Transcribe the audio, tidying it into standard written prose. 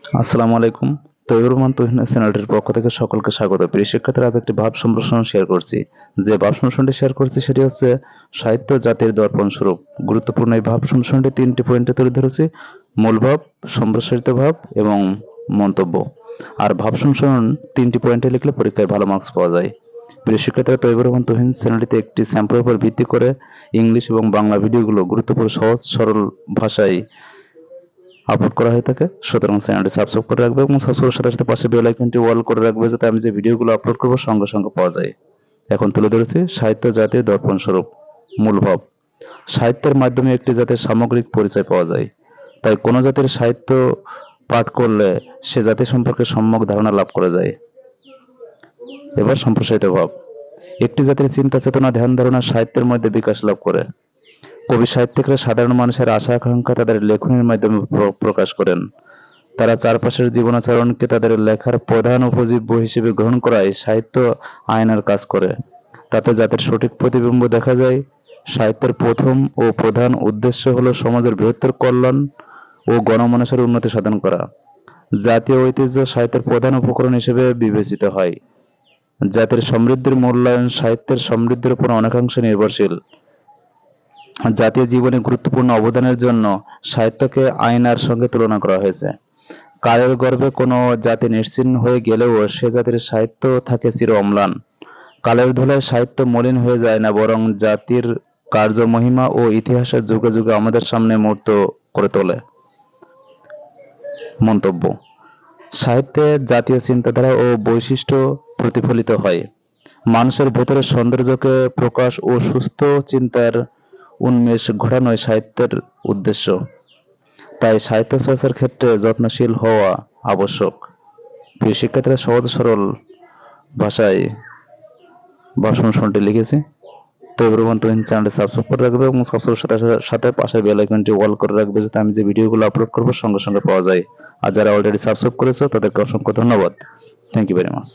আসসালামু আলাইকুম। তৈয়বুর রহমান তুহিন চ্যানেলটির পক্ষ থেকে সকলকে স্বাগত। প্রিয় শিক্ষার্থীরা, আজ একটি ভাব সম্প্রসারণ শেয়ার করছি। যে ভাব সম্প্রসারণটি শেয়ার করছি সেটি হচ্ছে সাহিত্য জাতির দর্পণ স্বরূপ। গুরুত্বপূর্ণ এই ভাব সম্প্রসারণটি ৩টি পয়েন্টে তুলে ধরেছি: মূল ভাব, সম্প্রসারিত ভাব এবং মন্তব্য। আর ভাব সম্প্রসারণ ৩টি পয়েন্টে লিখলে পরীক্ষায় ভালো মার্কস পাওয়া যায়। প্রিয় শিক্ষার্থীরা, তৈয়বুর রহমান তুহিন চ্যানেলটিতে একটি স্যাম্পলের উপর ভিত্তি করে ইংলিশ এবং বাংলা ভিডিওগুলো গুরুত্বপূর্ণ সহজ সরল ভাষায় আপলোড করা হয়ে থাকে। সুতরাং চ্যানেলটি সাবস্ক্রাইব করে রাখবে এবং সাবস্ক্রাইবের সাথে সাথে পাশে বেল আইকনটি অল করে রাখবে, যাতে আমি যে ভিডিওগুলো আপলোড করব সঙ্গে সঙ্গে পাওয়া যায়। এখন তুলে ধরেছি সাহিত্য জাতির দর্পণ স্বরূপ। মূল ভাব: সাহিত্যের মাধ্যমে একটি জাতির সামগ্রিক পরিচয় পাওয়া যায়। তাই কোনো জাতির সাহিত্য পাঠ করলে সে জাতি সম্পর্কে সম্যক ধারণা লাভ করা যায়। এবার সম্প্রসারিত ভাব: একটি জাতির চিন্তা চেতনা ধ্যান ধারণা সাহিত্যের মধ্যে বিকাশ লাভ করে। কবি সাহিত্যিকরা সাধারণ মানুষের আশা আকাঙ্ক্ষা তাদের লেখনীর মাধ্যমে প্রকাশ করেন। তারা চারপাশের জীবনাচরণকে তাদের লেখার প্রধান উপজীব্য হিসেবে গ্রহণ করায় সাহিত্য আয়নার কাজ করে। তাতে জাতির সঠিক প্রতিবিম্ব দেখা যায়। সাহিত্যের প্রথম ও প্রধান উদ্দেশ্য হলো সমাজের বৃহত্তর কল্যাণ ও গণমানুষের উন্নতি সাধন করা। জাতীয় ঐতিহ্য সাহিত্যের প্রধান উপকরণ হিসেবে বিবেচিত হয়। জাতির সমৃদ্ধির মূল্যায়ন সাহিত্যের সমৃদ্ধির উপর অনেকাংশে নির্ভরশীল। জাতীয় জীবনে গুরুত্বপূর্ণ অবদানের জন্য সাহিত্যকে আয়নার সঙ্গে তুলনা করা হয়েছে। কালের গর্ভে কোনো জাতি নিশ্চিহ্ন হয়ে গেলেও সে জাতির সাহিত্য থাকে চির অম্লান। কালের ধুলায় সাহিত্য মলিন হয়ে যায় না, বরং জাতির কার্যমহিমা ও ইতিহাসের যুগে যুগে আমাদের সামনে মূর্ত করে তোলে। মন্তব্য: সাহিত্যে জাতীয় চিন্তাধারা ও বৈশিষ্ট্য প্রতিফলিত হয়। মানুষের ভেতরের সৌন্দর্যকে প্রকাশ ও সুস্থ চিন্তার উন্মেষ ঘটানোই সাহিত্যের উদ্দেশ্য। তাই সাহিত্য চর্চার ক্ষেত্রে যত্নশীল হওয়া আবশ্যক। প্রিয় শিক্ষার্থীরা, সহজ সরল ভাষায় ভাষণটি লিখেছি। তো এবার তুমি চ্যানেলটি সাবস্ক্রাইব করে রাখবে এবং সাবস্ক্রাইবের সাথে সাথে পাশের বেল আইকনটি অল করে রাখবে, যাতে আমি যে ভিডিওগুলো আপলোড করবো সঙ্গে সঙ্গে পাওয়া যায়। আর যারা অলরেডি সাবস্ক্রাইব করেছো তাদেরকে অসংখ্য ধন্যবাদ। Thank you very much.